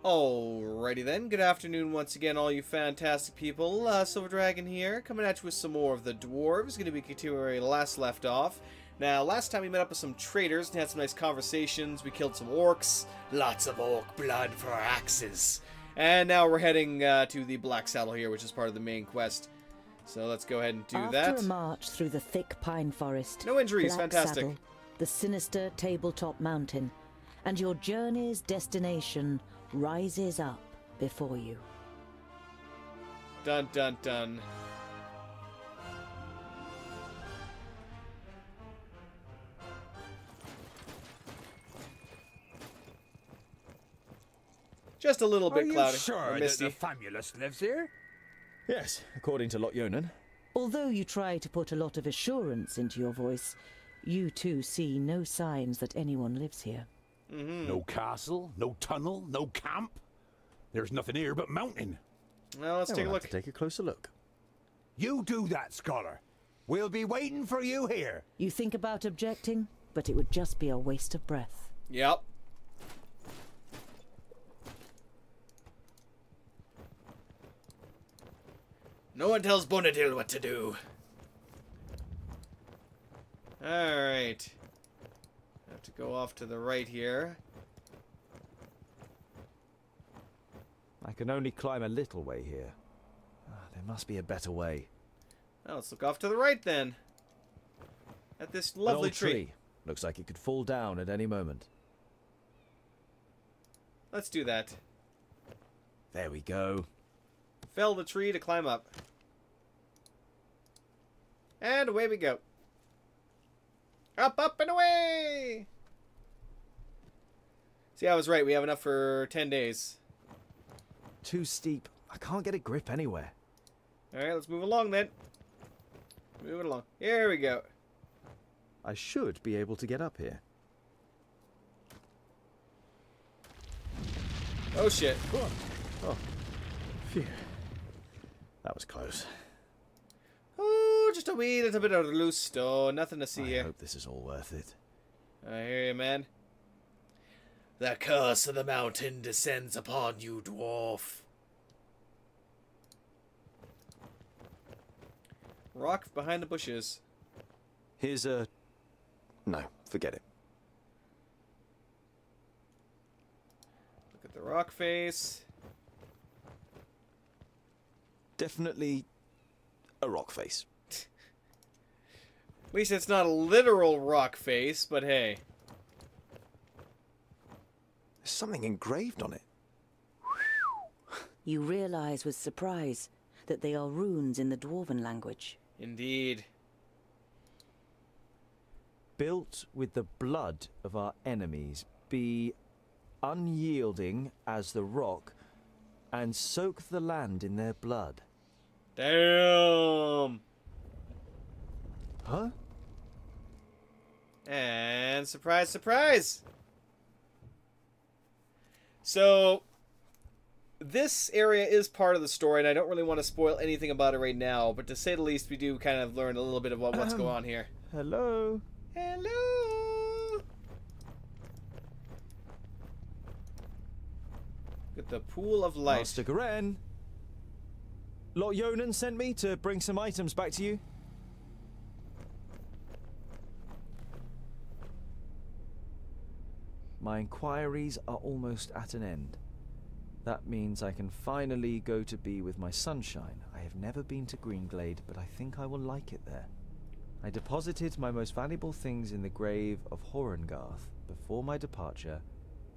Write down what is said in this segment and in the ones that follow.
Alrighty then, good afternoon once again all you fantastic people. Silver Dragon here, coming at you with some more of the Dwarves. Going to be continuing where we last left off. Now, last time we met up with some traders and had some nice conversations. We killed some orcs, lots of orc blood for our axes. And now we're heading to the Black Saddle here, which is part of the main quest. So let's go ahead and do that. After a march through the thick pine forest, no injuries, Black fantastic. Saddle, the sinister tabletop mountain, and your journey's destination rises up before you. Dun dun dun. Just a little bit cloudy. Are you sure that the Famulus lives here? Yes, according to Lot Yonan. Although you try to put a lot of assurance into your voice, you too see no signs that anyone lives here. No castle, no tunnel, no camp. There's nothing here but mountain. Well, let's take a look. Take a closer look. You do that, scholar. We'll be waiting for you here. You think about objecting, but it would just be a waste of breath. Yep. No one tells Bonadil what to do. Alright. Have to go off to the right here. I can only climb a little way here. There must be a better way. Well, let's look off to the right then. At this lovely An old tree. Looks like it could fall down at any moment. Let's do that. There we go. Fell the tree to climb up. And away we go. Up, up, and away! See, I was right. We have enough for 10 days. Too steep. I can't get a grip anywhere. Alright, let's move along then. Move it along. Here we go. I should be able to get up here. Oh, shit. Oh. Phew. That was close. Oh, just a wee little bit of loose stone. Nothing to see here. I hope this is all worth it. I hear you, man. The curse of the mountain descends upon you, dwarf. Rock behind the bushes. Here's a... No, forget it. Look at the rock face. Definitely a rock face. At least it's not a literal rock face, but hey. There's something engraved on it. You realize with surprise that they are runes in the Dwarven language. Indeed. Built with the blood of our enemies, be unyielding as the rock, and soak the land in their blood. Damn! Huh? And surprise, surprise! So, this area is part of the story, and I don't really want to spoil anything about it right now, but to say the least, we do kind of learn a little bit about what's going on here. Hello? Hello! Look at the pool of light. Master Garen. Lot Yonan sent me to bring some items back to you. My inquiries are almost at an end. That means I can finally go to be with my sunshine. I have never been to Greenglade, but I think I will like it there. I deposited my most valuable things in the grave of Horengarth before my departure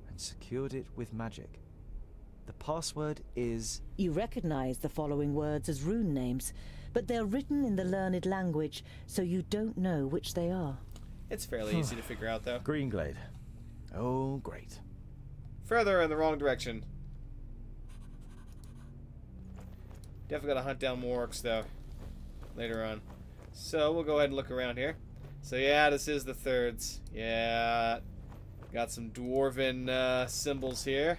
and secured it with magic. The password is... You recognize the following words as rune names, but they're written in the learned language, so you don't know which they are. It's fairly easy to figure out, though. Greenglade. Oh, great. Further in the wrong direction. Definitely gotta hunt down more orcs, though, later on. So, we'll go ahead and look around here. So, yeah, this is the thirds. Yeah. Got some dwarven symbols here.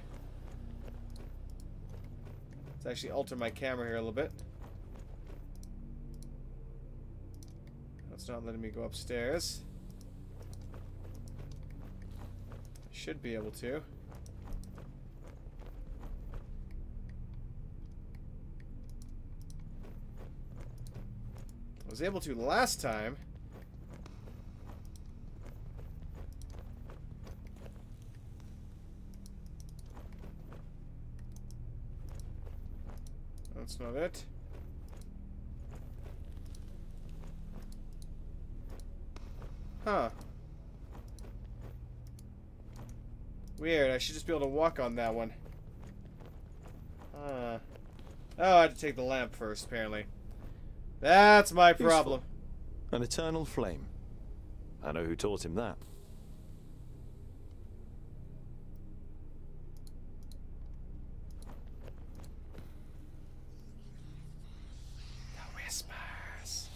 Let's actually alter my camera here a little bit. It's not letting me go upstairs. I should be able to. was able to last time. That's not it. Huh. Weird, I should just be able to walk on that one. Oh, I had to take the lamp first, apparently. That's my problem. Useful. An eternal flame. I know who taught him that. The whispers.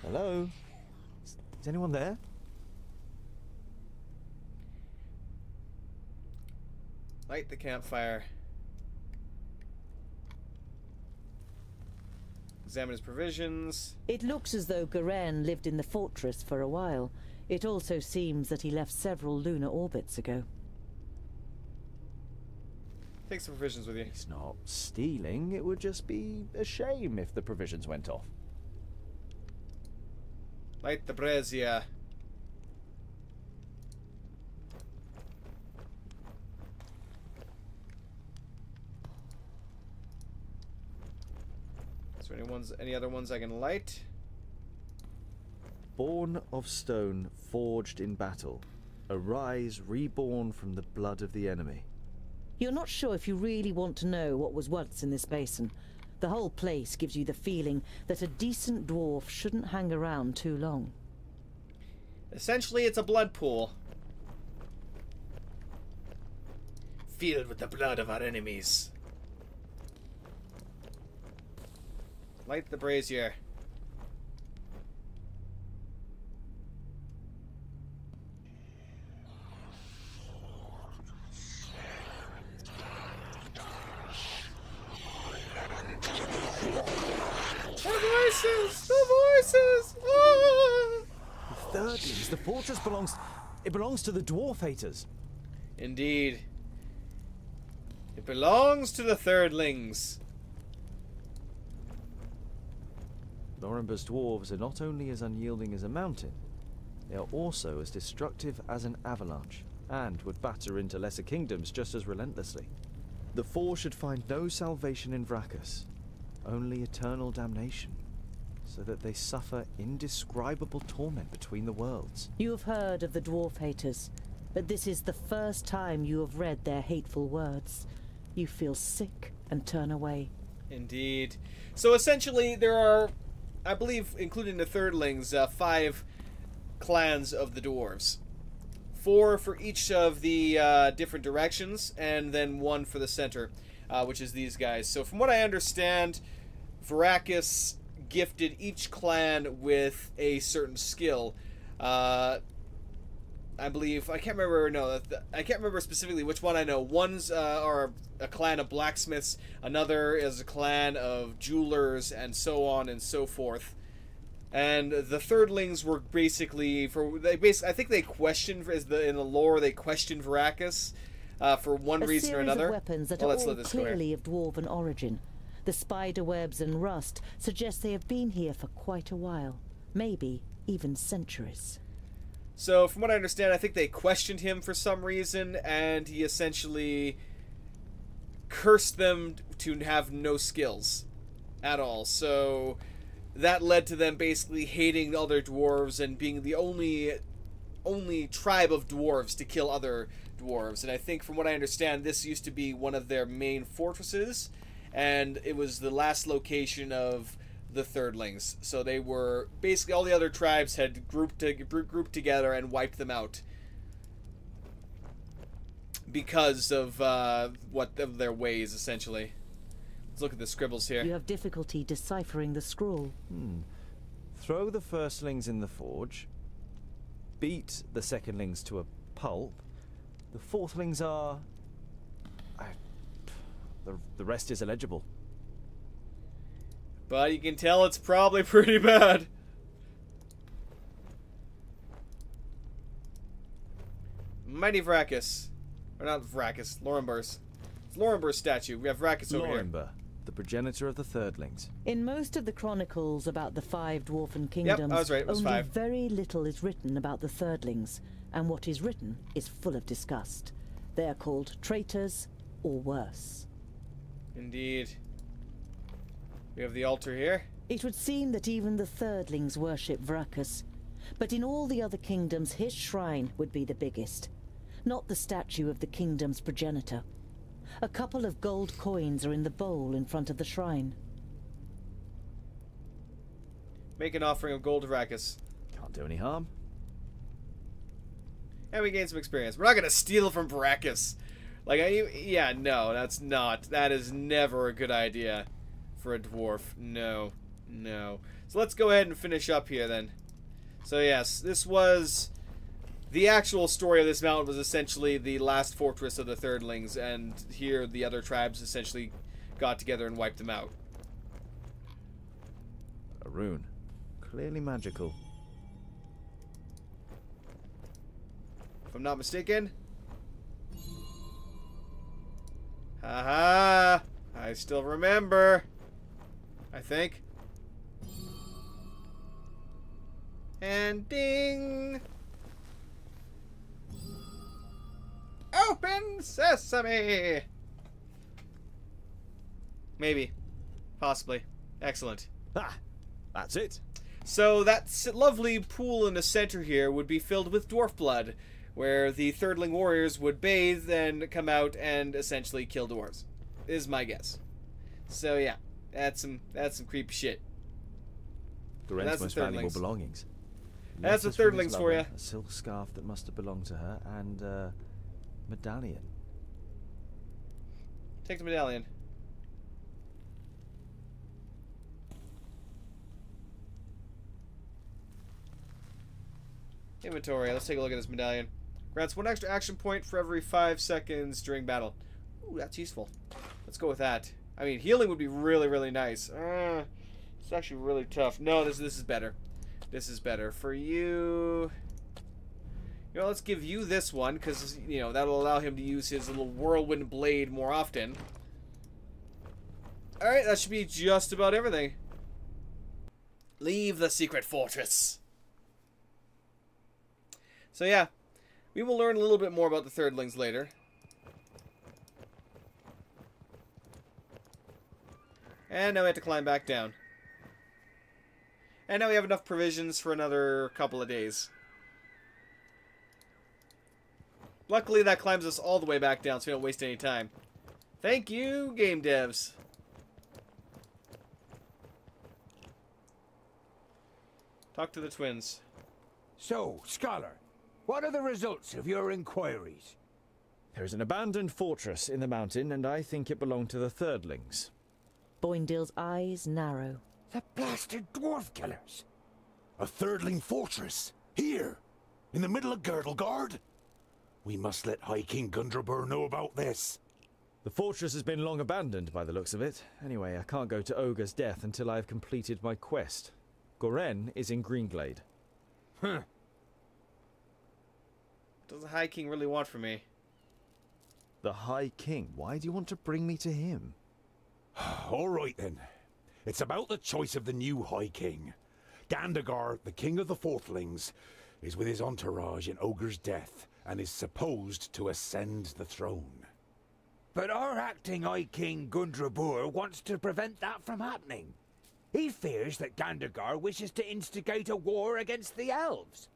Hello? Is anyone there? Light the campfire. Examine his provisions. It looks as though Garen lived in the fortress for a while. It also seems that he left several lunar orbits ago. Take some provisions with you. It's not stealing. It would just be a shame if the provisions went off. Light the brazier. Is there any other ones I can light? Born of stone, forged in battle. Arise, reborn from the blood of the enemy. You're not sure if you really want to know what was once in this basin. The whole place gives you the feeling that a decent dwarf shouldn't hang around too long. Essentially, it's a blood pool. Filled with the blood of our enemies. Light the brazier. The voices! The voices! Ah! The Thirdlings, the fortress belongs to the dwarf haters. Indeed. It belongs to the thirdlings. Norimber's dwarves are not only as unyielding as a mountain, they are also as destructive as an avalanche, and would batter into lesser kingdoms just as relentlessly. The Four should find no salvation in Vrachus, only eternal damnation, so that they suffer indescribable torment between the worlds. You have heard of the dwarf haters, but this is the first time you have read their hateful words. You feel sick and turn away. Indeed. So essentially, there are, I believe, including the thirdlings, 5 clans of the dwarves. 4 for each of the different directions, and then 1 for the center, which is these guys. So from what I understand, Vrachus gifted each clan with a certain skill. I believe, I can't remember, no, I can't remember specifically which one I know. One's are a clan of blacksmiths, another is a clan of jewelers, and so on and so forth. And the thirdlings were basically, I think they questioned, in the lore, they questioned Vrachus for one reason or another. A series of weapons that are all clearly of dwarven origin. The spider webs and rust suggest they have been here for quite a while, maybe even centuries. So, from what I understand, I think they questioned him for some reason, and he essentially cursed them to have no skills at all. So, that led to them basically hating other dwarves and being the only tribe of dwarves to kill other dwarves. And I think, from what I understand, this used to be one of their main fortresses, and it was the last location of the thirdlings. So they were basically, all the other tribes had grouped together and wiped them out because of of their ways, essentially. Let's look at the scribbles here. You have difficulty deciphering the scroll. Throw the firstlings in the forge, beat the secondlings to a pulp. The fourthlings are the rest is illegible. But you can tell it's probably pretty bad. Mighty Vrachus. Or not Vrachus, Lorimber's. It's Lorimber's statue. We have Vrachus over here. Lorimber, the progenitor of the Thirdlings. In most of the chronicles about the 5 dwarfen kingdoms, I was right, it was only 5. very little is written about the Thirdlings, and what is written is full of disgust. They are called traitors, or worse. Indeed. We have the altar here. It would seem that even the Thirdlings worship Vracus, but in all the other kingdoms his shrine would be the biggest, not the statue of the kingdom's progenitor. A couple of gold coins are in the bowl in front of the shrine. Make an offering of gold to Vracus. Can't do any harm. And we gain some experience. We're not going to steal from Vracus. Like, yeah, no, that is never a good idea for a dwarf. No, no. So let's go ahead and finish up here then. So yes, this was... The actual story of this mountain was essentially the last fortress of the Thirdlings, and here the other tribes essentially got together and wiped them out. A rune. Clearly magical. If I'm not mistaken. Haha! I still remember. I think. And ding! Open sesame! Maybe. Possibly. Excellent. Ah! That's it. So that lovely pool in the center here would be filled with dwarf blood, where the Thirdling warriors would bathe and come out and essentially kill dwarves. Is my guess. So yeah, that's some creepy shit. Goren's most valuable belongings. That's the Thirdlings for you. A silk scarf that must have belonged to her, and medallion. Take the medallion. Inventory. Let's take a look at this medallion. Grants 1 extra action point for every 5 seconds during battle. Ooh, that's useful. Let's go with that. I mean, healing would be really, really nice. It's actually really tough. No, this is better. This is better. For you... You know, let's give you this one, because, you know, that'll allow him to use his little whirlwind blade more often. Alright, that should be just about everything. Leave the secret fortress. So yeah, we will learn a little bit more about the Thirdlings later. And now we have to climb back down. And now we have enough provisions for another couple of days. Luckily, that climbs us all the way back down, so we don't waste any time. Thank you, game devs. Talk to the twins. So, Scholar, what are the results of your inquiries? There is an abandoned fortress in the mountain, and I think it belonged to the Thirdlings. Boindale's eyes narrow. The blasted dwarf killers! A Thirdling fortress? Here? In the middle of Girdlegard? We must let High King Gundrabur know about this. The fortress has been long abandoned by the looks of it. Anyway, I can't go to Ogre's death until I have completed my quest. Goren is in Greenglade. Huh. What does the High King really want from me? The High King? Why do you want to bring me to him? All right then. It's about the choice of the new High King. Gandagar, the king of the Fourthlings, is with his entourage in Ogre's death and is supposed to ascend the throne. But our acting High King Gundrabur wants to prevent that from happening. He fears that Gandagar wishes to instigate a war against the elves.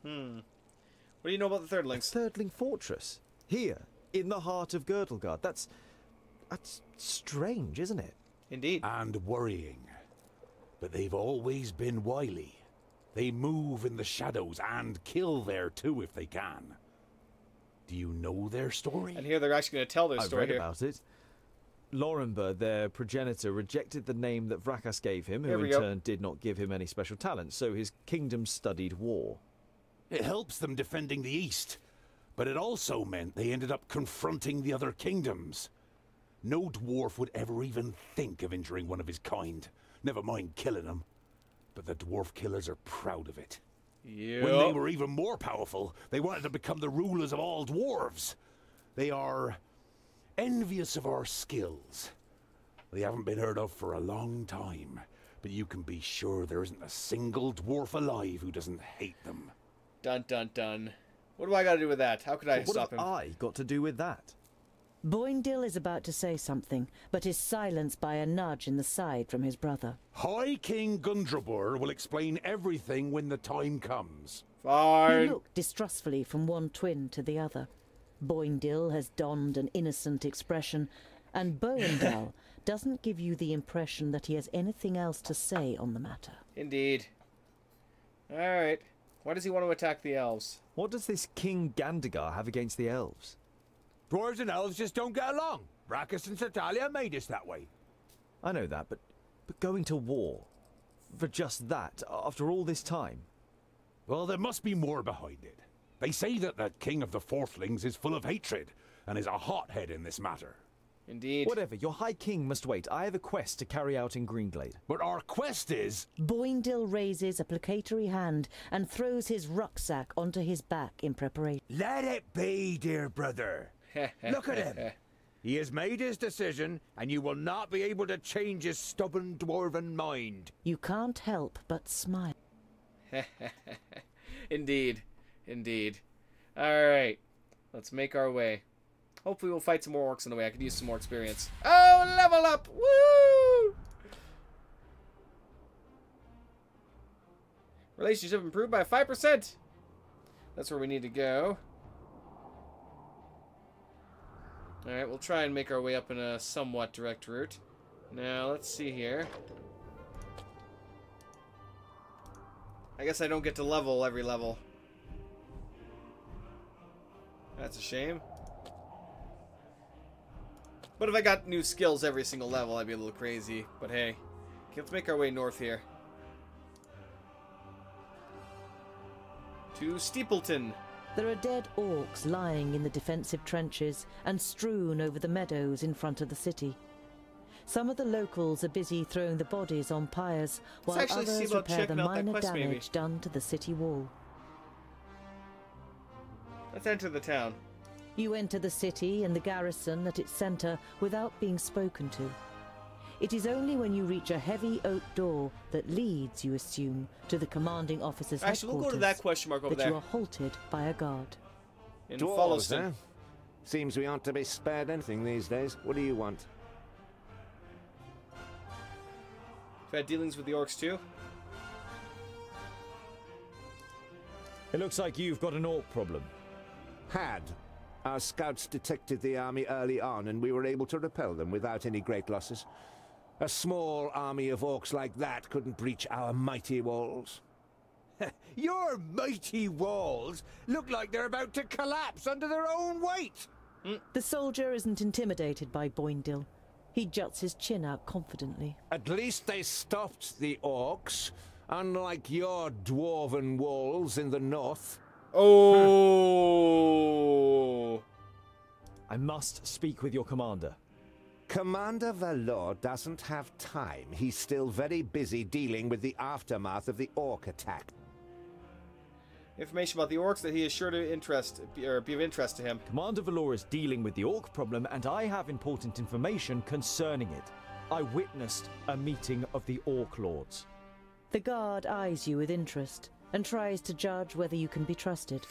What do you know about the Thirdlings? A Thirdling fortress? Here, in the heart of Girdlegard. That's strange, isn't it? Indeed. And worrying. But they've always been wily. They move in the shadows and kill there too if they can. Do you know their story? And here they're actually going to tell their I've story read here. about it. Lorenberg, their progenitor, rejected the name that Vracus gave him, Here who we in go. turn did not give him any special talents, so his kingdom studied war. It helps them defending the East, but it also meant they ended up confronting the other kingdoms. No dwarf would ever even think of injuring one of his kind, never mind killing them. But the dwarf killers are proud of it. When they were even more powerful, they wanted to become the rulers of all dwarves. They are envious of our skills. They haven't been heard of for a long time, but you can be sure there isn't a single dwarf alive who doesn't hate them. Dun dun dun. What do I gotta do with that? How could I What stop him? have I got to do with that? Boindil is about to say something, but is silenced by a nudge in the side from his brother. High King Gundrabur will explain everything when the time comes. You Fine. look distrustfully from one twin to the other. Boindil has donned an innocent expression, and Boindel doesn't give you the impression that he has anything else to say on the matter. Indeed. Alright. Why does he want to attack the elves? What does this King Gandagar have against the elves? Dwarves and elves just don't get along. Brachus and Sertalia made us that way. I know that, but going to war for just that after all this time? Well, there must be more behind it. They say that the king of the Thirdlings is full of hatred, and is a hothead in this matter. Indeed. Whatever, your High King must wait. I have a quest to carry out in Greenglade. But our quest is... Boindil raises a placatory hand and throws his rucksack onto his back in preparation. Let it be, dear brother. Look at him. He has made his decision, and you will not be able to change his stubborn dwarven mind. You can't help but smile. Indeed. Indeed. Alright. Let's make our way. Hopefully we'll fight some more orcs on the way. I could use some more experience. Oh, level up! Woo! Relationship improved by 5%. That's where we need to go. Alright, we'll try and make our way up in a somewhat direct route. Now, let's see here. I guess I don't get to level every level. That's a shame. But if I got new skills every single level, I'd be a little crazy. But hey. Okay, let's make our way north here. To Steepleton. There are dead orcs lying in the defensive trenches and strewn over the meadows in front of the city. Some of the locals are busy throwing the bodies on pyres, while actually see others about repair the checking out that minor quest, maybe. damage done to the city wall. Let's enter the town. You enter the city and the garrison at its centre without being spoken to. It is only when you reach a heavy oak door that leads, you assume, to the commanding officer's Actually, we'll go to that question mark over that there. you are halted by a guard. In Dwarves, Followston. eh? Seems we aren't to be spared anything these days. What do you want? You've had dealings with the orcs too? It looks like you've got an orc problem. Had. Our scouts detected the army early on, and we were able to repel them without any great losses. A small army of orcs like that couldn't breach our mighty walls. Your mighty walls look like they're about to collapse under their own weight. The soldier isn't intimidated by Boindil. He juts his chin out confidently. At least they stopped the orcs, unlike your dwarven walls in the north. Oh! I must speak with your commander. Commander Valor doesn't have time. He's still very busy dealing with the aftermath of the orc attack. Information about the orcs that he is sure to be of interest to him. Commander Valor is dealing with the orc problem, and I have important information concerning it. I witnessed a meeting of the orc lords. The guard eyes you with interest and tries to judge whether you can be trusted.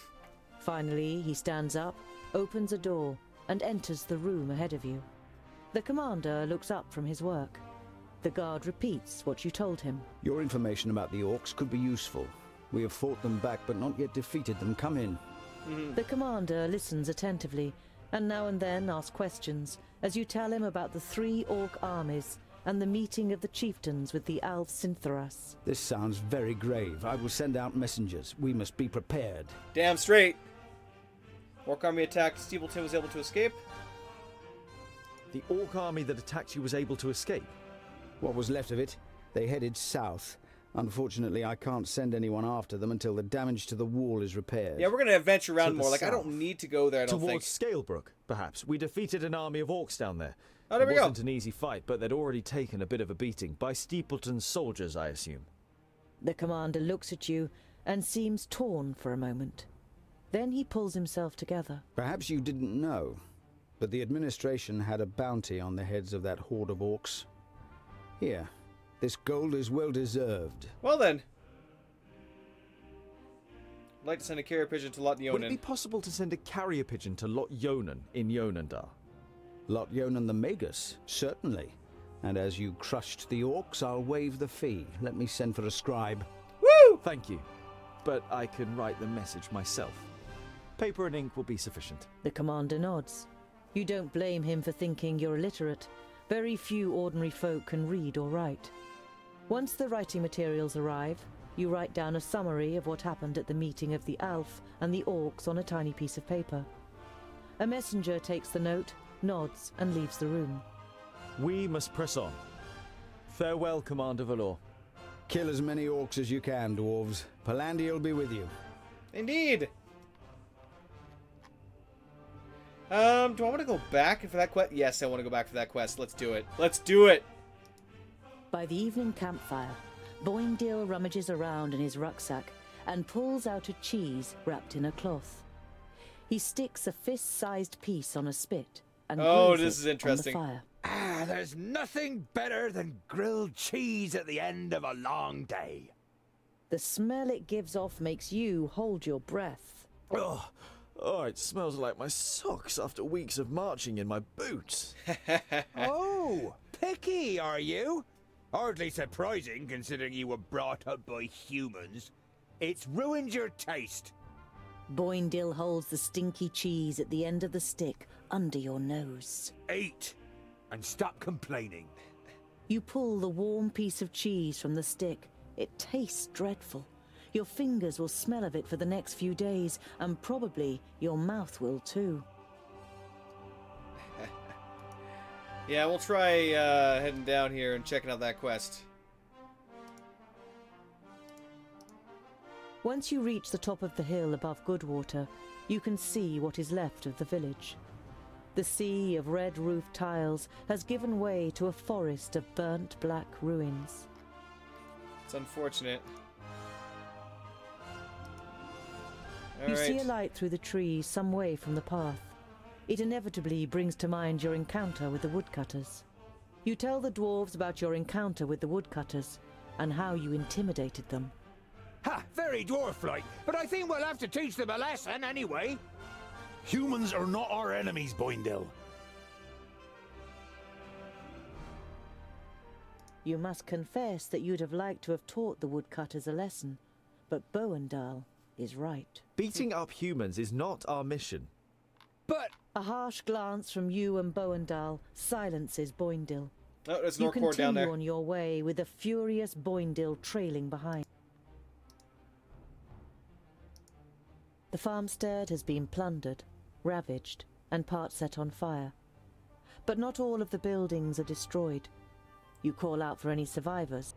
Finally, he stands up, opens a door, and enters the room ahead of you. The commander looks up from his work. The guard repeats what you told him. Your information about the orcs could be useful. We have fought them back, but not yet defeated them. Come in. The commander listens attentively, and now and then asks questions, as you tell him about the 3 orc armies and the meeting of the chieftains with the Alv Synthoras. This sounds very grave. I will send out messengers. We must be prepared. Damn straight. Orc army attacked. Steepleton was able to escape. The orc army that attacked you was able to escape. What was left of it? They headed south. Unfortunately, I can't send anyone after them until the damage to the wall is repaired. Yeah, we're going to venture around To the more. Like, I don't south. need to go there, I don't Towards think. Scalebrook, perhaps. We defeated an army of orcs down there. Oh, there we It go. wasn't an easy fight, but they'd already taken a bit of a beating. By Steepleton's soldiers, I assume. The commander looks at you and seems torn for a moment. Then he pulls himself together. Perhaps you didn't know, but the administration had a bounty on the heads of that horde of orcs. Here, this gold is well deserved. Well then. I'd like to send a carrier pigeon to Lot Would it be Yonan. possible to send a carrier pigeon to Lot Yonan in Yonandar? Lot Yonan the Magus, certainly. And as you crushed the orcs, I'll waive the fee. Let me send for a scribe. Woo! Thank you, but I can write the message myself. Paper and ink will be sufficient. The commander nods. You don't blame him for thinking you're illiterate. Very few ordinary folk can read or write. Once the writing materials arrive, you write down a summary of what happened at the meeting of the Alf and the Orcs on a tiny piece of paper. A messenger takes the note, nods, and leaves the room. We must press on. Farewell, Commander Valor. Kill as many orcs as you can, dwarves. Palandi'll be with you. Indeed. Do I want to go back for that quest? Yes, I want to go back for that quest. Let's do it. Let's do it. By the evening campfire, Boindil rummages around in his rucksack and pulls out a cheese wrapped in a cloth. He sticks a fist-sized piece on a spit and grills this is it interesting. on the fire. Ah, there's nothing better than grilled cheese at the end of a long day. The smell it gives off makes you hold your breath. Oh, it smells like my socks after weeks of marching in my boots. Oh, picky, are you? Hardly surprising, considering you were brought up by humans. It's ruined your taste. Boindil holds the stinky cheese at the end of the stick under your nose. Eat, and stop complaining. You pull the warm piece of cheese from the stick. It tastes dreadful. Your fingers will smell of it for the next few days, and probably your mouth will too. Yeah, we'll try heading down here and checking out that quest. Once you reach the top of the hill above Goodwater, you can see what is left of the village. The sea of red roof tiles has given way to a forest of burnt black ruins. It's unfortunate. You see a light through the trees some way from the path. It inevitably brings to mind your encounter with the woodcutters. You tell the dwarves about your encounter with the woodcutters and how you intimidated them. Ha! Very dwarf-like, but I think we'll have to teach them a lesson anyway. Humans are not our enemies, Boindil. You must confess that you'd have liked to have taught the woodcutters a lesson, but Boandal is right. Beating up humans is not our mission. But A harsh glance from you and Boandal silences Boindil. Oh, there's You Norcore down continue there. on your way with a furious Boindil trailing behind. The farmstead has been plundered, ravaged, and part set on fire. But not all of the buildings are destroyed. You call out for any survivors.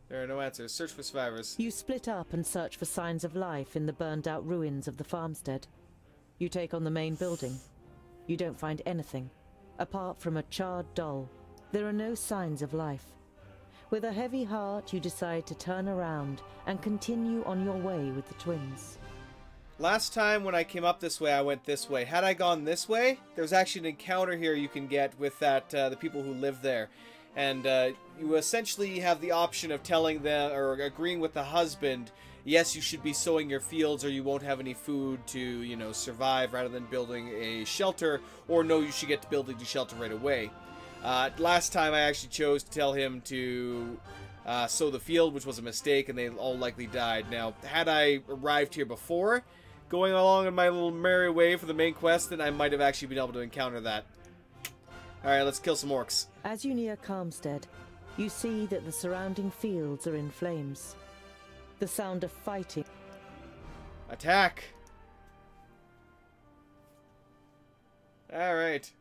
There are no answers. Search for survivors. You split up and search for signs of life in the burned-out ruins of the farmstead. You take on the main building. You don't find anything, apart from a charred doll. There are no signs of life. With a heavy heart, you decide to turn around and continue on your way with the twins. Last time when I came up this way, I went this way. Had I gone this way, there's actually an encounter here you can get with that the people who live there. And you essentially have the option of telling them, or agreeing with the husband, yes, you should be sowing your fields or you won't have any food to, you know, survive, rather than building a shelter, or no, you should get to building the shelter right away. Last time I actually chose to tell him to sow the field, which was a mistake, and they all likely died. Now, had I arrived here before, going along on my little merry way for the main quest, then I might have actually been able to encounter that. Alright, let's kill some orcs. As you near Calmstead, you see that the surrounding fields are in flames. The sound of fighting. Attack! Alright.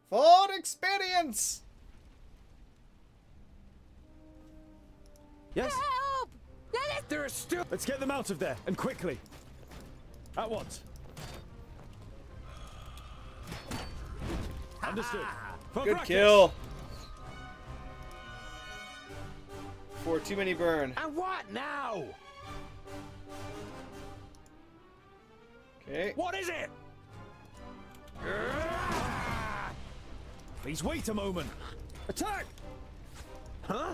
For experience! Yes? help! There's still. Let's get them out of there, and quickly. At once. Understood. For Good Brachus. kill! For too many burn. And what now? Okay. What is it? Please wait a moment. Attack! Huh?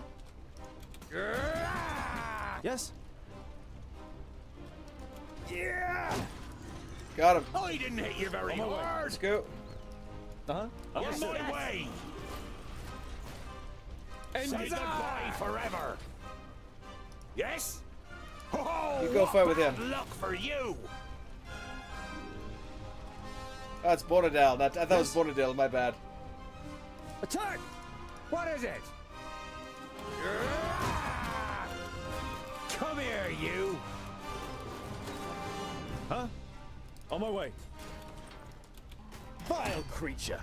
Yes? Yeah! Got him. I didn't hit you very hard. Let's go. Uh-huh. On my way. Say goodbye forever. Yes? Oh, You go fight with him. bad luck for you. Oh, it's Bonadil. I thought it was Bonadil. My bad. Attack! What is it? Come here, you. Huh? On my way. Vile creature.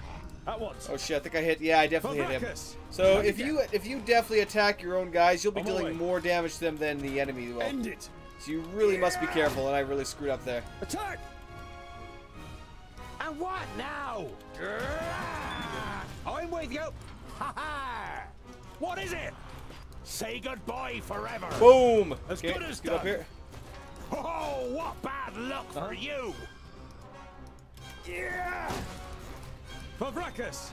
At once. Oh shit! I think I hit. Yeah, I definitely hit him. Baracus. So if you definitely attack your own guys, you'll be On my way. dealing more damage to them than the enemy will. End it. So you really must be careful, and I really screwed up there. Attack! And what now? I'm with you. Ha ha! What is it? Say goodbye forever. Boom! As Okay, good as let's get up done. here. Oh, what bad luck for you. Yeah! Baracus.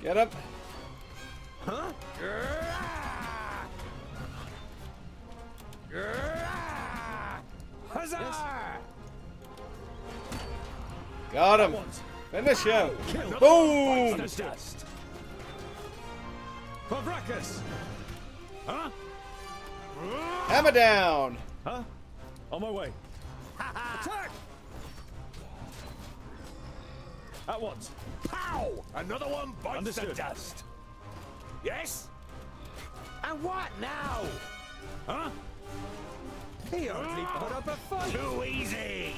Get up. Huh? Huzzah! Got him. Once. Finish him. Kill. Boom! The dust. Baracus. Huh? Hammer down. Huh? On my way. Attack! At once. Pow! Another one bites Understood. the dust. Yes? And what now? Huh? He hardly put up a fight. Too easy.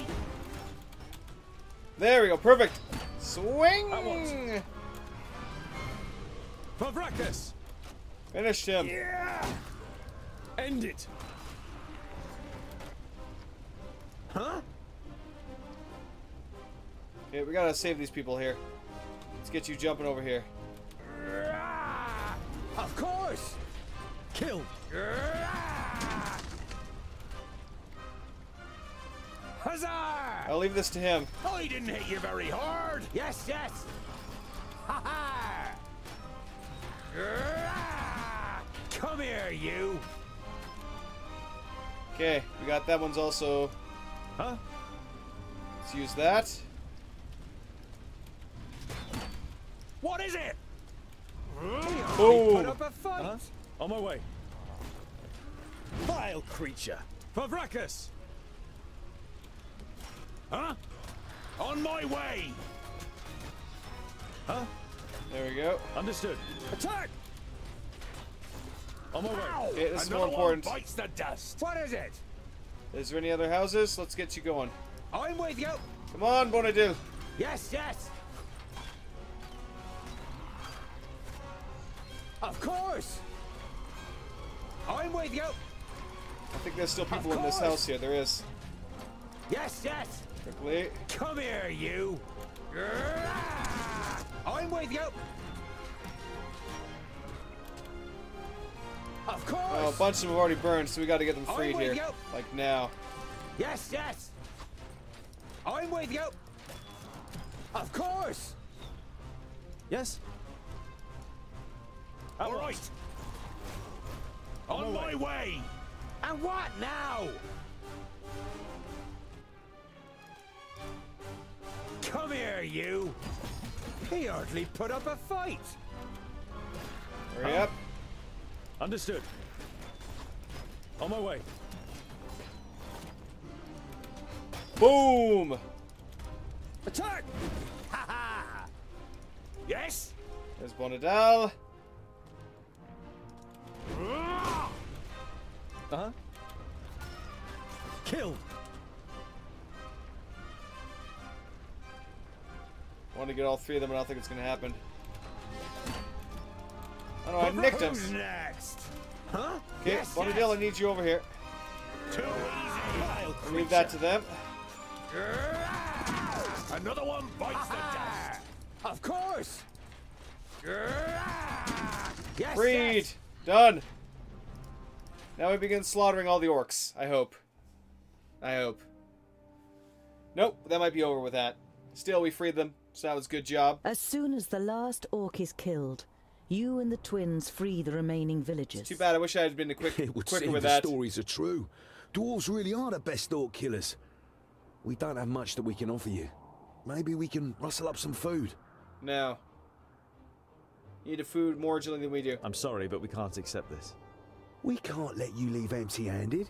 There we go. Perfect. At Swing. once. Baracus. Finished him. Yeah! End it. Huh? Okay, we gotta save these people here. Let's get you jumping over here. Of course! Kill. Huzzah! I'll leave this to him. I didn't hit you very hard. Yes, yes! Ha ha! Come here, you! Okay, we got that one's also. Huh? Let's use that. What is it? Put Boom! up a fight! Huh? On my way. Vile creature. Baracus. Huh? On my way. Huh? There we go. Understood. Attack! On my way. Pow! Okay, this is Another more important. one bites the dust. What is it? Is there any other houses? Let's get you going. I'm with you! Come on, Bonadil. Yes, yes! Of course! I'm with you! I think there's still people in this course. house here. There is. Yes, yes! Quickly. Come here, you! I'm with you! Of course! Oh, a bunch of them have already burned, so we got to get them I'm freed with here. you. Like now. Yes, yes! I'm with you! Of course! Yes? At All once. right. On my way. And what now? Come here, you! He hardly put up a fight! Hurry up. Understood. On my way. Boom! Attack! Ha ha! Yes? There's Bonadil. Uh-huh. Kill. I want to get all three of them, but I don't think it's going to happen. Oh no, I nicked him. Who's next? Huh? Okay, Yes, Bonadil, yes. I need you over here. Too easy. Vile I'll leave that to them. Another one bites the dust. Of course! Yes, Freed! yes. Done! Now we begin slaughtering all the orcs. I hope. I hope. Nope, that might be over with that. Still, we freed them, so that was a good job. As soon as the last orc is killed, you and the twins free the remaining villagers. It's too bad. I wish I had been It would quicker seem with the that. stories are true. Dwarves really are the best orc killers. We don't have much that we can offer you. Maybe we can rustle up some food. No. You need a food more urgently than we do. I'm sorry, but we can't accept this. We can't let you leave empty-handed.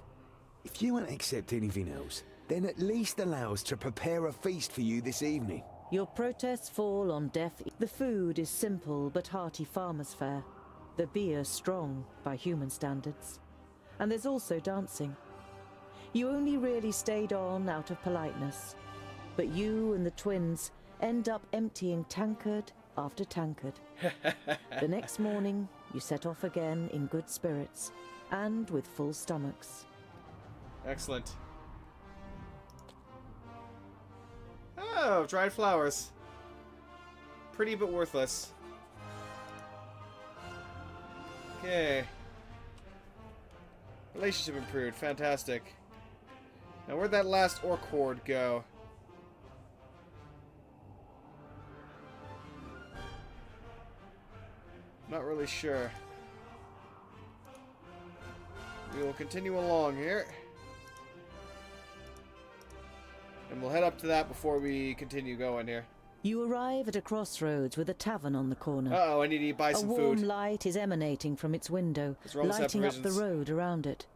If you won't accept anything else, then at least allow us to prepare a feast for you this evening. Your protests fall on deaf. The food is simple but hearty farmer's fare. The beer strong by human standards. And there's also dancing. You only really stayed on out of politeness. But you and the twins end up emptying tankard after tankard. The next morning, you set off again in good spirits and with full stomachs. Excellent. Oh, dried flowers. Pretty but worthless. Okay. Relationship improved. Fantastic. Now, where'd that last orc horde go? Not really sure. We will continue along here. And we'll head up to that before we continue going here. You arrive at a crossroads with a tavern on the corner. Uh-oh, I need to buy some food. A warm food. light is emanating from its window, lighting up the road around it.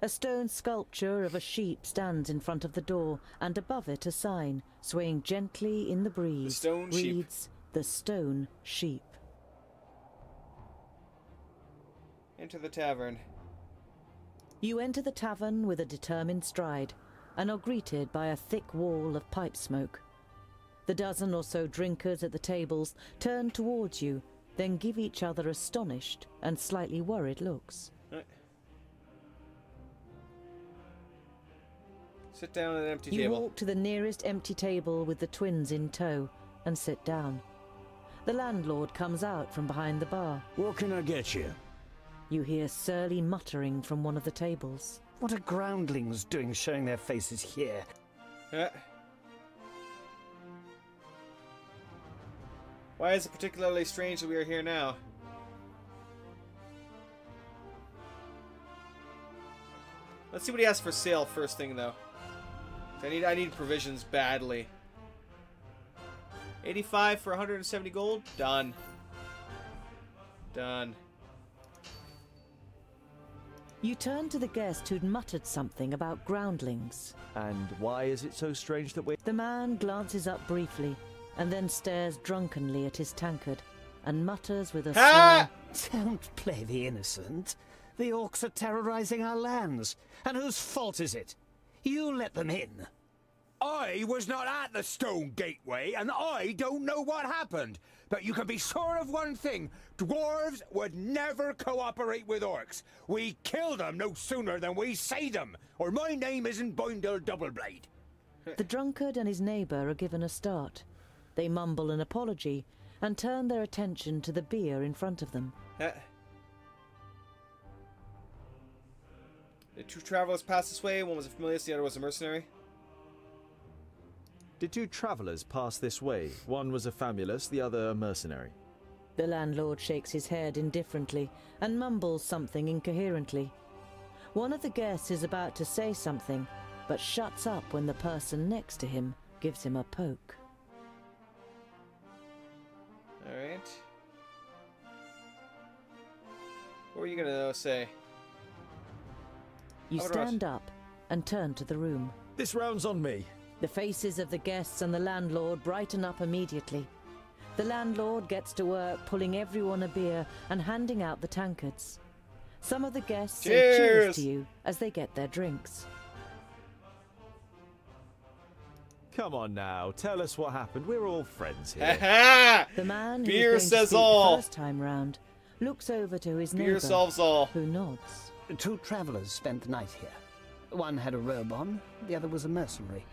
A stone sculpture of a sheep stands in front of the door, and above it a sign, swaying gently in the breeze, the stone reads, sheep. The Stone Sheep. Enter the tavern. You enter the tavern with a determined stride, and are greeted by a thick wall of pipe smoke. The dozen or so drinkers at the tables turn towards you, then give each other astonished and slightly worried looks. Sit down at an empty You table. walk to the nearest empty table with the twins in tow and sit down. The landlord comes out from behind the bar. What can I get you? You hear surly muttering from one of the tables. What are groundlings doing showing their faces here? Why is it particularly strange that we are here now? Let's see what he has for sale first thing, though. I need provisions badly. 85 for 170 gold? Done. Done. You turn to the guest who'd muttered something about groundlings. And why is it so strange that we... The man glances up briefly, and then stares drunkenly at his tankard, and mutters with a Ha! snarl. Don't play the innocent. The orcs are terrorizing our lands. And whose fault is it? You let them in. I was not at the stone gateway, and I don't know what happened. But you can be sure of one thing. Dwarves would never cooperate with orcs. We kill them no sooner than we say them, or my name isn't Boindle Doubleblade. The drunkard and his neighbour are given a start. They mumble an apology, and turn their attention to the beer in front of them. The two travelers passed this way. One was a familiar, the other was a mercenary. Did two travellers pass this way? One was a famulus, the other a mercenary. The landlord shakes his head indifferently and mumbles something incoherently. One of the guests is about to say something, but shuts up when the person next to him gives him a poke. Alright. What were you gonna say? You stand up and turn to the room. This round's on me. The faces of the guests and the landlord brighten up immediately. The landlord gets to work pulling everyone a beer and handing out the tankards. Some of the guests say cheers to you as they get their drinks. Come on now, tell us what happened. We're all friends here. The man who Beer was going to says speak all. the first time round looks over to his Beer neighbour, solves all. who nods. Two travellers spent the night here. One had a robe on, the other was a mercenary.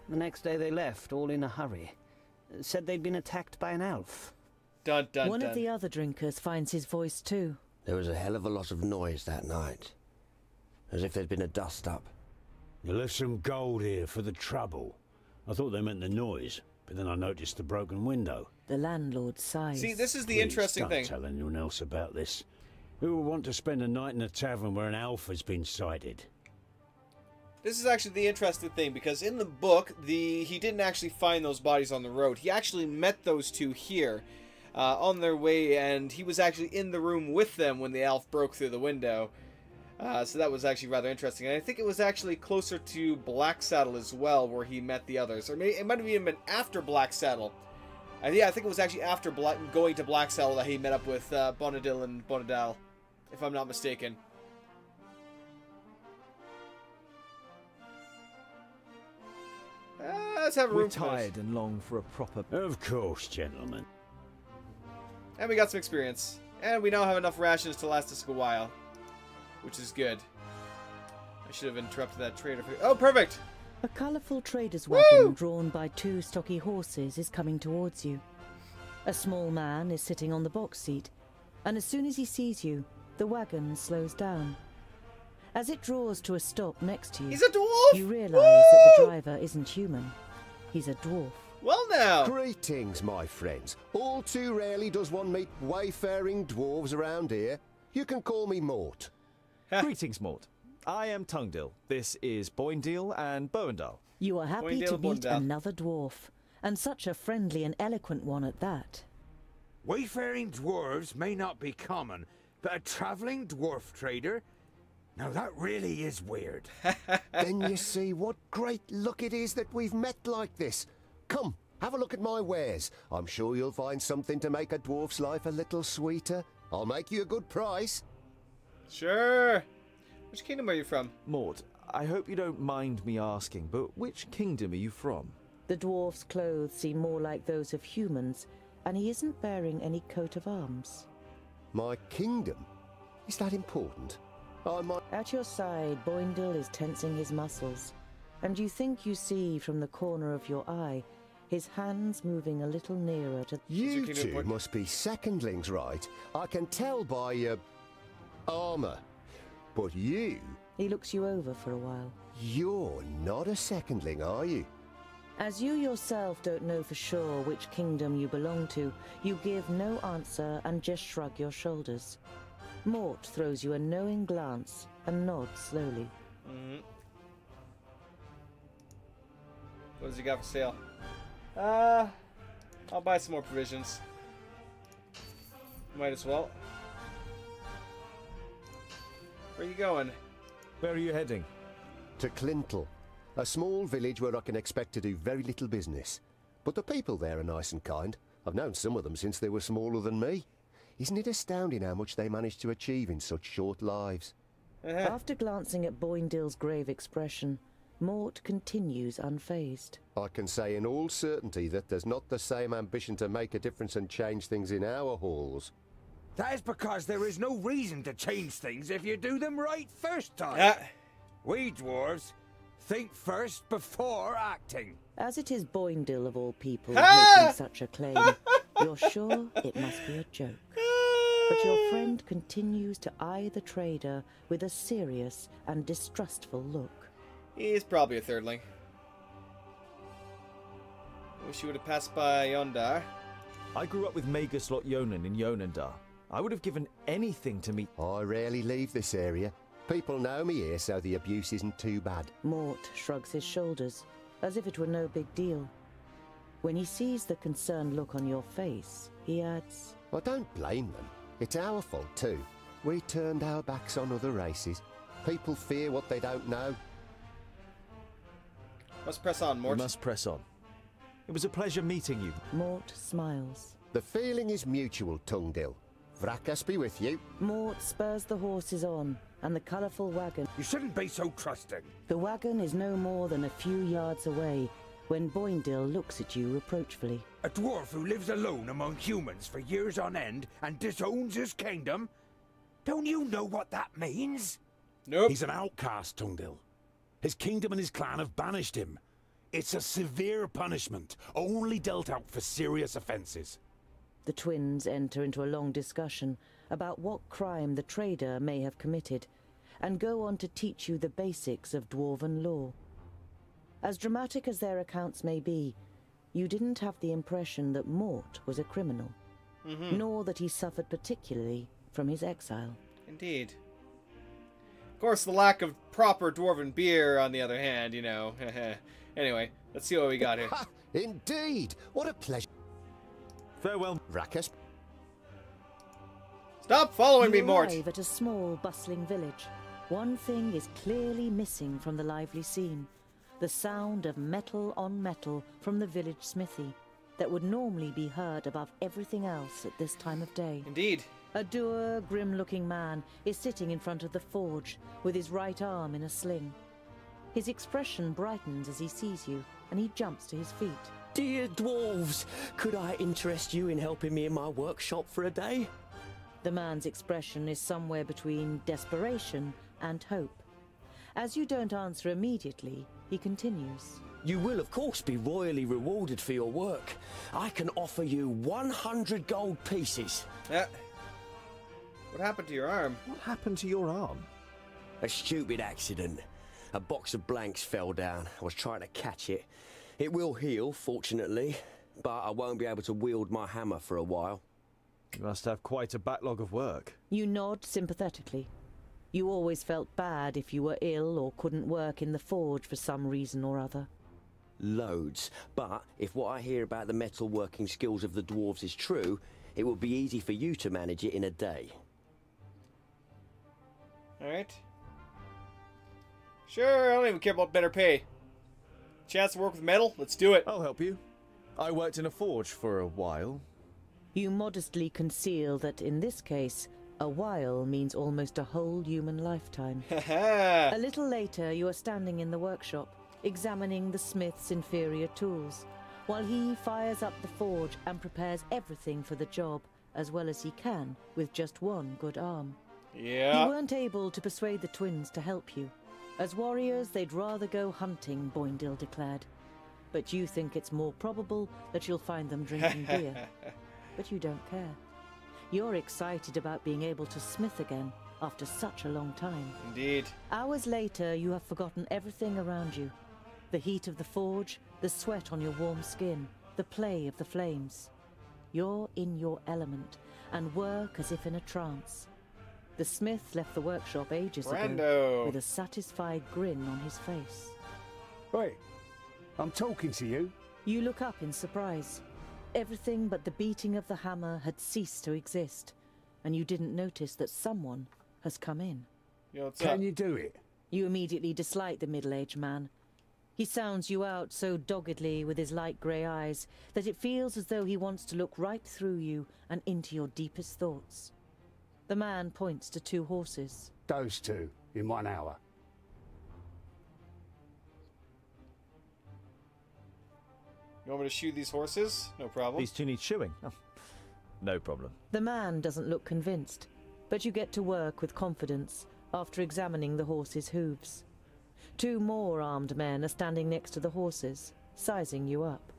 The next day they left, all in a hurry. Said they'd been attacked by an elf. Dun, dun, One dun. of the other drinkers finds his voice too. There was a hell of a lot of noise that night. As if there'd been a dust-up. You left some gold here for the trouble. I thought they meant the noise. but then I noticed the broken window. The landlord sighs. See, this is the Please interesting don't thing. tell anyone else about this. Who will want to spend a night in a tavern where an elf has been sighted? This is actually the interesting thing, because in the book, he didn't actually find those bodies on the road. He actually met those two here on their way, and he was actually in the room with them when the elf broke through the window. So that was actually rather interesting. And I think it was actually closer to Black Saddle as well, where he met the others. Or maybe it might have even been after Black Saddle. Yeah, I think it was actually after going to Black Saddle that he met up with Bonadil and Bonadal, if I'm not mistaken. Let's have a room. We're tired and long for a proper... Of course, gentlemen. And we got some experience. And we now have enough rations to last us a while. Which is good. I should have interrupted that trader. Oh, perfect! A colourful trader's wagon drawn by 2 stocky horses is coming towards you. A small man is sitting on the box seat, and as soon as he sees you, the wagon slows down. As it draws to a stop next to you, he's a dwarf! You realise that the driver isn't human. He's a dwarf. Well now! Greetings, my friends. All too rarely does one meet wayfaring dwarves around here. You can call me Mort. Greetings, Mort. I am Tungdil. This is Boindil and Boendal. You are happy to meet another dwarf, and such a friendly and eloquent one at that. Wayfaring dwarves may not be common, but a travelling dwarf trader? Now that really is weird. Then you see what great luck it is that we've met like this. Come, have a look at my wares. I'm sure you'll find something to make a dwarf's life a little sweeter. I'll make you a good price. Sure. Which kingdom are you from? Mort, I hope you don't mind me asking, but which kingdom are you from? The dwarf's clothes seem more like those of humans, and he isn't bearing any coat of arms. My kingdom? Is that important? At your side, Boindil is tensing his muscles, and you think you see from the corner of your eye his hands moving a little nearer to... You two must be secondlings, right? I can tell by your armour. But you... He looks you over for a while. You're not a secondling, are you? As you yourself don't know for sure which kingdom you belong to, you give no answer and just shrug your shoulders. Mort throws you a knowing glance and nods slowly. What does he got for sale? I'll buy some more provisions. Might as well. Where are you going? Where are you heading? To Clintel, a small village where I can expect to do very little business. But the people there are nice and kind. I've known some of them since they were smaller than me. Isn't it astounding how much they manage to achieve in such short lives? After glancing at Boindil's grave expression, Mort continues unfazed. I can say in all certainty that there's not the same ambition to make a difference and change things in our halls. That is because there is no reason to change things if you do them right first time. We dwarves think first before acting. As it is Boindil of all people making such a claim, you're sure it must be a joke. But your friend continues to eye the trader with a serious and distrustful look. He's probably a thirdling. Wish you would have passed by Yondar. I grew up with Magus Lot Yonan in Yonandar. I would have given anything to meet... I rarely leave this area. People know me here, so the abuse isn't too bad. Mort shrugs his shoulders, as if it were no big deal. When he sees the concerned look on your face, he adds... I don't blame them. It's our fault too. We turned our backs on other races. People fear what they don't know. Must press on, Mort. We must press on. It was a pleasure meeting you. Mort smiles. The feeling is mutual, Tungdil. Vrakas be with you. Mort spurs the horses on, and the colourful wagon... You shouldn't be so trusting. The wagon is no more than a few yards away when Boindil looks at you reproachfully. A dwarf who lives alone among humans for years on end and disowns his kingdom? Don't you know what that means? Nope. He's an outcast, Tungdil. His kingdom and his clan have banished him. It's a severe punishment, only dealt out for serious offences. The twins enter into a long discussion about what crime the trader may have committed, and go on to teach you the basics of dwarven law. As dramatic as their accounts may be, you didn't have the impression that Mort was a criminal, nor that he suffered particularly from his exile. Indeed. Of course, the lack of proper dwarven beer, on the other hand, you know. Anyway, let's see what we got here. Indeed! What a pleasure. Farewell. Rakus. Stop following me, You Mort! arrive at a small, bustling village. One thing is clearly missing from the lively scene. The sound of metal on metal from the village smithy that would normally be heard above everything else at this time of day. Indeed. A dour, grim-looking man is sitting in front of the forge with his right arm in a sling. His expression brightens as he sees you, and he jumps to his feet. Dear dwarves, could I interest you in helping me in my workshop for a day? The man's expression is somewhere between desperation and hope. As you don't answer immediately, he continues. You will, of course, be royally rewarded for your work. I can offer you 100 gold pieces. What happened to your arm? What happened to your arm? A stupid accident. A box of blanks fell down. I was trying to catch it. It will heal, fortunately, but I won't be able to wield my hammer for a while. You must have quite a backlog of work. You nod sympathetically. You always felt bad if you were ill or couldn't work in the forge for some reason or other. Loads. But if what I hear about the metalworking skills of the dwarves is true, it will be easy for you to manage it in a day. Alright. Sure, I don't even care about better pay. Chance to work with metal? Let's do it. I'll help you. I worked in a forge for a while. You modestly conceal that in this case, a while means almost a whole human lifetime. A little later, you are standing in the workshop, examining the smith's inferior tools, while he fires up the forge and prepares everything for the job as well as he can with just one good arm. Yeah. You weren't able to persuade the twins to help you. As warriors, they'd rather go hunting, Boindil declared. But you think it's more probable that you'll find them drinking beer. But you don't care. You're excited about being able to smith again after such a long time. Indeed. Hours later, you have forgotten everything around you. The heat of the forge, the sweat on your warm skin, the play of the flames. You're in your element and work as if in a trance. The smith left the workshop ages ago with a satisfied grin on his face. Wait, I'm talking to you. You look up in surprise. Everything but the beating of the hammer had ceased to exist, and you didn't notice that someone has come in. Yo, what's Can up? you do it? You immediately dislike the middle-aged man. He sounds you out so doggedly with his light grey eyes that it feels as though he wants to look right through you and into your deepest thoughts. The man points to two horses. Those two, in 1 hour. You want me to shoe these horses? No problem. These two need shoeing. Oh, no problem. The man doesn't look convinced, but you get to work with confidence after examining the horses' hooves. Two more armed men are standing next to the horses, sizing you up.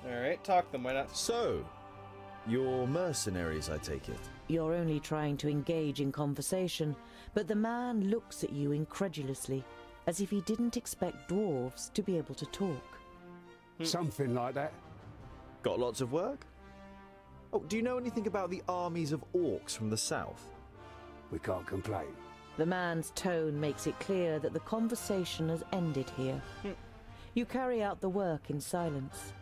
Alright, talk to them, why not? So, you're mercenaries, I take it? You're only trying to engage in conversation, but the man looks at you incredulously, as if he didn't expect dwarves to be able to talk. Something like that. Got lots of work? Oh, do you know anything about the armies of orcs from the south? We can't complain. The man's tone makes it clear that the conversation has ended here. You carry out the work in silence.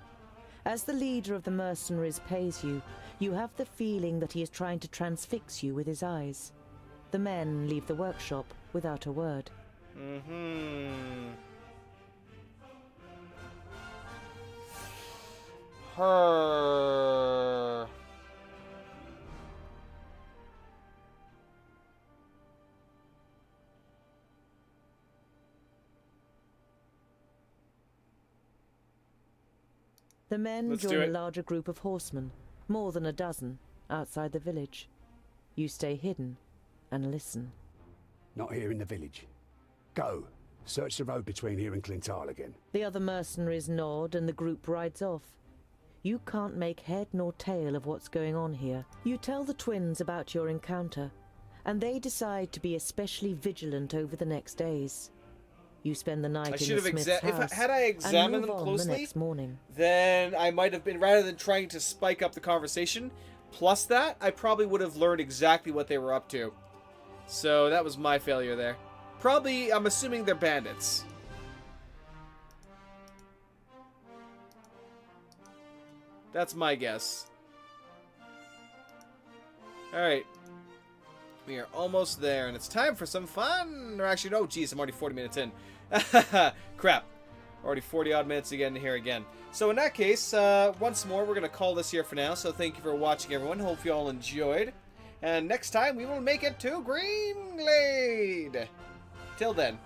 As the leader of the mercenaries pays you, you have the feeling that he is trying to transfix you with his eyes. The men leave the workshop without a word. Her. The men Let's do join a it. larger group of horsemen, more than a dozen, outside the village. You stay hidden and listen. Not here in the village. Go. Search the road between here and Clintal again. The other mercenaries nod and the group rides off. You can't make head nor tail of what's going on here. You tell the twins about your encounter, and they decide to be especially vigilant over the next days. You spend the night I in should the have smith's house, had I examined them the closely, next morning. then I might have been, rather than trying to spike up the conversation, plus that, I probably would have learned exactly what they were up to. So that was my failure there. Probably, I'm assuming they're bandits. That's my guess. Alright. We are almost there, and it's time for some fun! Or actually, no, geez, I'm already 40 minutes in. Crap. Already 40-odd minutes to get in here again. So in that case, once more, we're going to call this here for now. So thank you for watching, everyone. Hope you all enjoyed. And next time, we will make it to Greenglade! Till then.